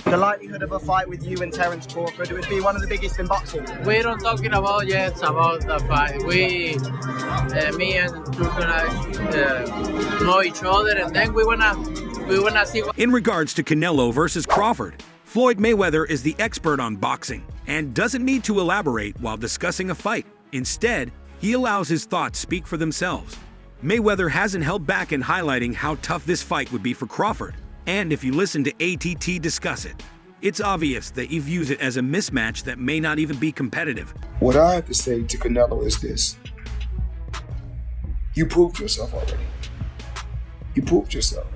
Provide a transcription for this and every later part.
The likelihood of a fight with you and Terence Crawford, it would be one of the biggest in boxing. We don't talking about yet about the fight. Me and Drew gonna know each other, and then we wanna see what. In regards to Canelo versus Crawford, Floyd Mayweather is the expert on boxing and doesn't need to elaborate while discussing a fight. Instead, he allows his thoughts speak for themselves. Mayweather hasn't held back in highlighting how tough this fight would be for Crawford. And if you listen to ATT discuss it, it's obvious that he views it as a mismatch that may not even be competitive. What I have to say to Canelo is this. You proved yourself already. You proved yourself.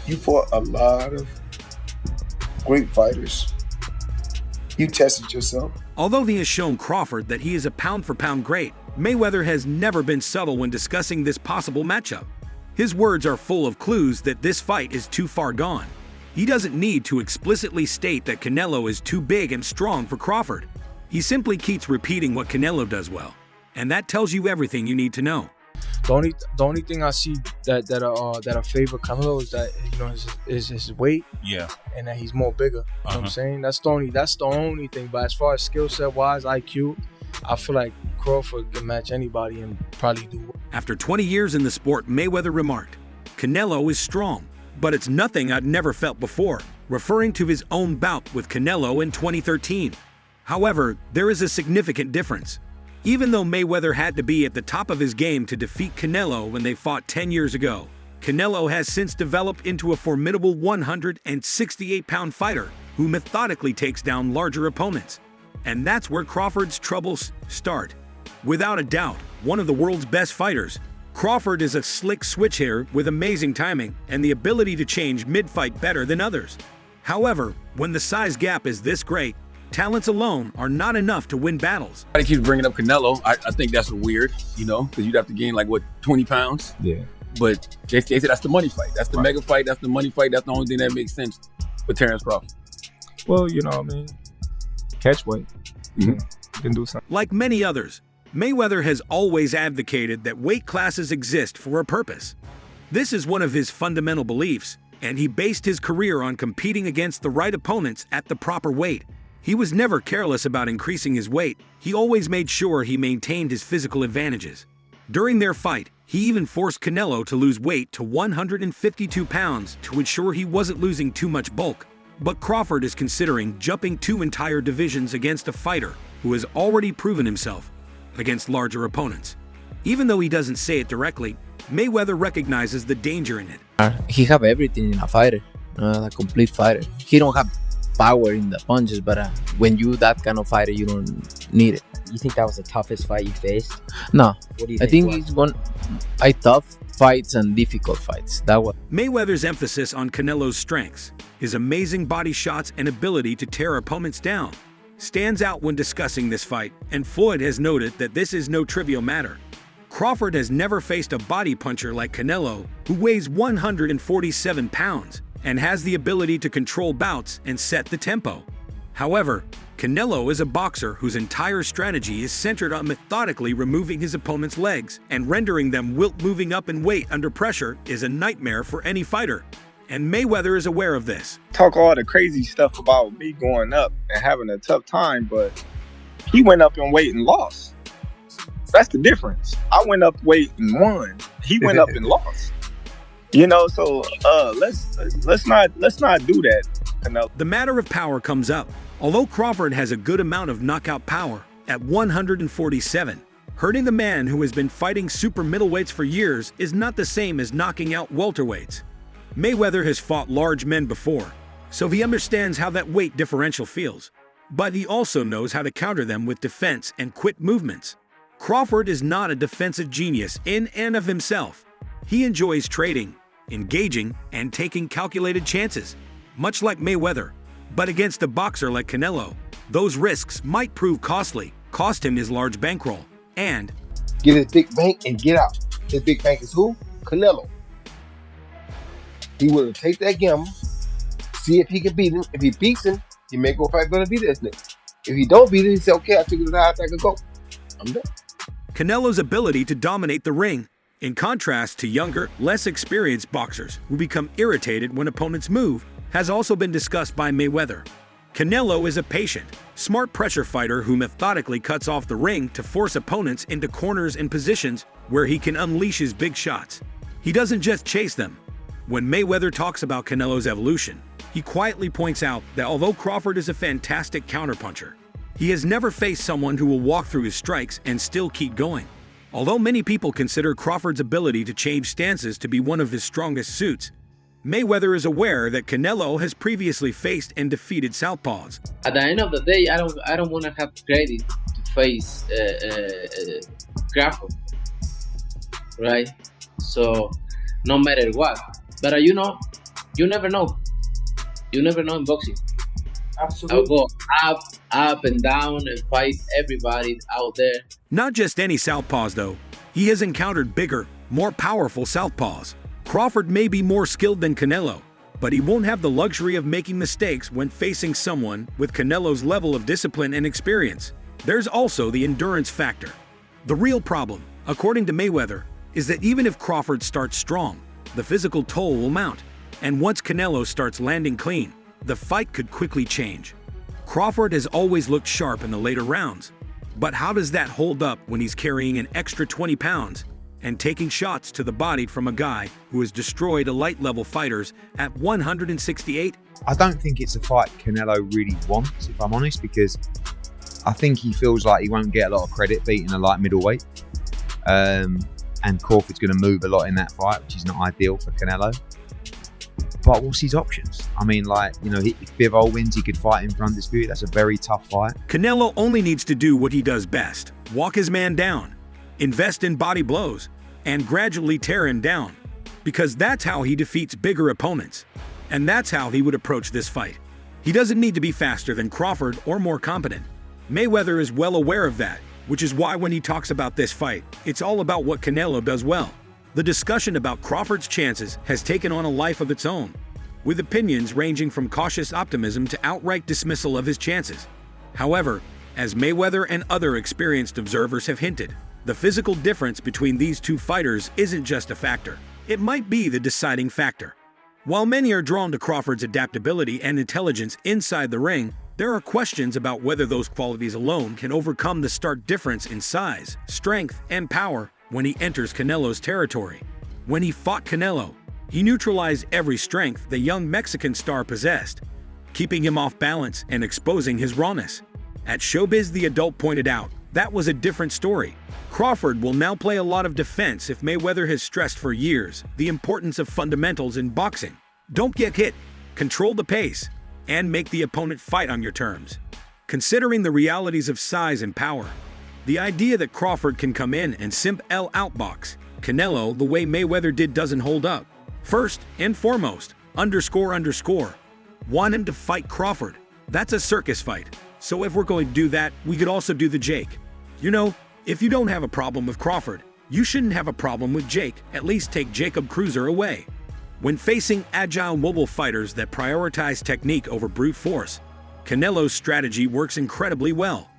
You fought a lot of great fighters. You tested yourself. Although he has shown Crawford that he is a pound-for-pound great, Mayweather has never been subtle when discussing this possible matchup. His words are full of clues that this fight is too far gone. He doesn't need to explicitly state that Canelo is too big and strong for Crawford. He simply keeps repeating what Canelo does well, and that tells you everything you need to know. The only thing I see that I favor Canelo is that is his weight, yeah, and that he's more bigger. You know what I'm saying? That's the only thing. But as far as skill set wise, IQ, I feel like Crawford can match anybody and probably do. After 20 years in the sport, Mayweather remarked, "Canelo is strong, but it's nothing I'd never felt before," referring to his own bout with Canelo in 2013. However, there is a significant difference. Even though Mayweather had to be at the top of his game to defeat Canelo when they fought 10 years ago, Canelo has since developed into a formidable 168-pound fighter who methodically takes down larger opponents. And that's where Crawford's troubles start. Without a doubt, one of the world's best fighters, Crawford is a slick switch hitter with amazing timing and the ability to change mid-fight better than others. However, when the size gap is this great, talents alone are not enough to win battles. I keep bringing up Canelo. I think that's weird, because you'd have to gain 20 pounds. Yeah. But they say that's the money fight. That's the mega fight. That's the money fight. That's the only thing that makes sense for Terence Crawford. Well, catch weight. You can do something. Like many others, Mayweather has always advocated that weight classes exist for a purpose. This is one of his fundamental beliefs, and he based his career on competing against the right opponents at the proper weight. He was never careless about increasing his weight. He always made sure he maintained his physical advantages. During their fight, he even forced Canelo to lose weight to 152 pounds to ensure he wasn't losing too much bulk. But Crawford is considering jumping 2 entire divisions against a fighter who has already proven himself against larger opponents. Even though he doesn't say it directly, Mayweather recognizes the danger in it. He have everything in a fighter, a complete fighter. He don't have power in the punches, but when you that kind of fighter, you don't need it. You think that was the toughest fight you faced? No, What do you I think think it's tough fights and difficult fights. That was. Mayweather's emphasis on Canelo's strengths, his amazing body shots and ability to tear opponents down, stands out when discussing this fight, and Floyd has noted that this is no trivial matter. Crawford has never faced a body puncher like Canelo, who weighs 147 pounds and has the ability to control bouts and set the tempo. However, Canelo is a boxer whose entire strategy is centered on methodically removing his opponent's legs, and rendering them wilt. Moving up in weight under pressure is a nightmare for any fighter, and Mayweather is aware of this. Talk all the crazy stuff about me going up and having a tough time, but he went up in weight and lost. That's the difference. I went up weight and won. He went up and lost. So let's not do that, Canelo. The matter of power comes up. Although Crawford has a good amount of knockout power at 147, hurting the man who has been fighting super middleweights for years is not the same as knocking out welterweights. Mayweather has fought large men before, so he understands how that weight differential feels. But he also knows how to counter them with defense and quick movements. Crawford is not a defensive genius in and of himself. He enjoys trading, engaging, and taking calculated chances, much like Mayweather. But against a boxer like Canelo, those risks might prove costly, cost him his large bankroll, and Get his big bank and get out. His big bank is who? Canelo. He will take that gamble, see if he can beat him. If he beats him, he may go fight better beat this nigga. If he don't beat him, he say, okay, I took it as high as I could go. I'm done. Canelo's ability to dominate the ring, in contrast to younger, less experienced boxers who become irritated when opponents move, has also been discussed by Mayweather. Canelo is a patient, smart pressure fighter who methodically cuts off the ring to force opponents into corners and positions where he can unleash his big shots. He doesn't just chase them. When Mayweather talks about Canelo's evolution, he quietly points out that although Crawford is a fantastic counterpuncher, he has never faced someone who will walk through his strikes and still keep going. Although many people consider Crawford's ability to change stances to be one of his strongest suits, Mayweather is aware that Canelo has previously faced and defeated southpaws. At the end of the day, I don't want to have credit to face Crawford, right? So no matter what, but you never know. You never know in boxing. Absolutely. I'll go up and down and fight everybody out there. Not just any southpaws though. He has encountered bigger, more powerful southpaws. Crawford may be more skilled than Canelo, but he won't have the luxury of making mistakes when facing someone with Canelo's level of discipline and experience. There's also the endurance factor. The real problem, according to Mayweather, is that even if Crawford starts strong, the physical toll will mount. And once Canelo starts landing clean, the fight could quickly change. Crawford has always looked sharp in the later rounds, but how does that hold up when he's carrying an extra 20 pounds and taking shots to the body from a guy who has destroyed light-level fighters at 168? I don't think it's a fight Canelo really wants, if I'm honest, because I think he feels like he won't get a lot of credit beating a light middleweight. And Crawford's going to move a lot in that fight, which is not ideal for Canelo. But what's his options? I mean, if Bivol wins, he could fight him for undisputed. That's a very tough fight. Canelo only needs to do what he does best: walk his man down, invest in body blows, and gradually tear him down. Because that's how he defeats bigger opponents. And that's how he would approach this fight. He doesn't need to be faster than Crawford or more competent. Mayweather is well aware of that, which is why when he talks about this fight, it's all about what Canelo does well. The discussion about Crawford's chances has taken on a life of its own, with opinions ranging from cautious optimism to outright dismissal of his chances. However, as Mayweather and other experienced observers have hinted, the physical difference between these two fighters isn't just a factor. It might be the deciding factor. While many are drawn to Crawford's adaptability and intelligence inside the ring, there are questions about whether those qualities alone can overcome the stark difference in size, strength, and power when he enters Canelo's territory. When he fought Canelo, he neutralized every strength the young Mexican star possessed, keeping him off balance and exposing his rawness. At Showbiz, the adult pointed out, that was a different story. Crawford will now play a lot of defense if Mayweather has stressed for years the importance of fundamentals in boxing. Don't get hit, control the pace, and make the opponent fight on your terms. Considering the realities of size and power, the idea that Crawford can come in and outbox Canelo the way Mayweather did doesn't hold up. First and foremost, want him to fight Crawford. That's a circus fight. So if we're going to do that, we could also do the Jake. If you don't have a problem with Crawford, you shouldn't have a problem with Jake. At least take Jacob Cruiser away. When facing agile mobile fighters that prioritize technique over brute force, Canelo's strategy works incredibly well.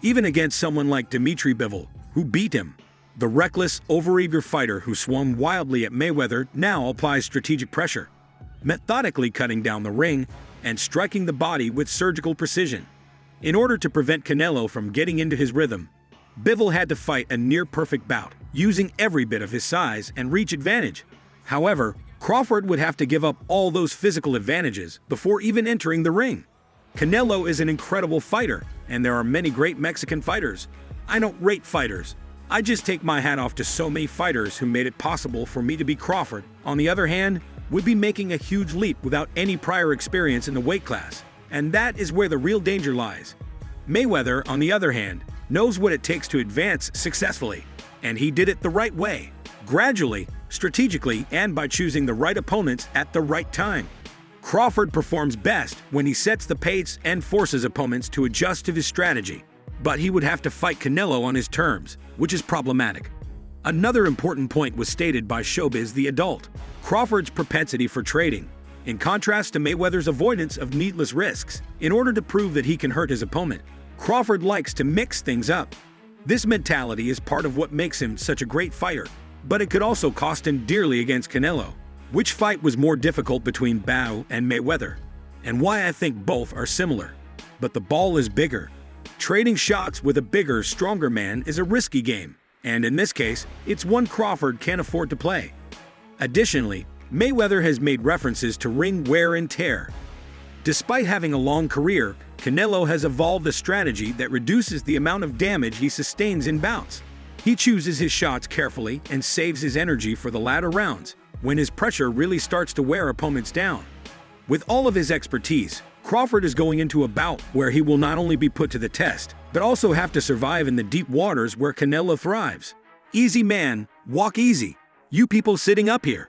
Even against someone like Dimitri Bivol, who beat him, the reckless, overeager fighter who swung wildly at Mayweather now applies strategic pressure, methodically cutting down the ring and striking the body with surgical precision. In order to prevent Canelo from getting into his rhythm, Bivol had to fight a near-perfect bout, using every bit of his size and reach advantage. However, Crawford would have to give up all those physical advantages before even entering the ring. Canelo is an incredible fighter, and there are many great Mexican fighters. I don't rate fighters. I just take my hat off to so many fighters who made it possible for me to be Crawford. On the other hand, would be making a huge leap without any prior experience in the weight class. And that is where the real danger lies. Mayweather, on the other hand, knows what it takes to advance successfully. And he did it the right way. Gradually, strategically, and by choosing the right opponents at the right time. Crawford performs best when he sets the pace and forces opponents to adjust to his strategy. But he would have to fight Canelo on his terms, which is problematic. Another important point was stated by Showbiz the adult: Crawford's propensity for trading, in contrast to Mayweather's avoidance of needless risks. In order to prove that he can hurt his opponent, Crawford likes to mix things up. This mentality is part of what makes him such a great fighter, but it could also cost him dearly against Canelo. Which fight was more difficult between Bow and Mayweather? And why I think both are similar. But the ball is bigger. Trading shots with a bigger, stronger man is a risky game, and in this case, it's one Crawford can't afford to play. Additionally, Mayweather has made references to ring wear and tear. Despite having a long career, Canelo has evolved a strategy that reduces the amount of damage he sustains in bouts. He chooses his shots carefully and saves his energy for the latter rounds, when his pressure really starts to wear opponents down. With all of his expertise, Crawford is going into a bout where he will not only be put to the test, but also have to survive in the deep waters where Canelo thrives. Easy man, walk easy. You people sitting up here,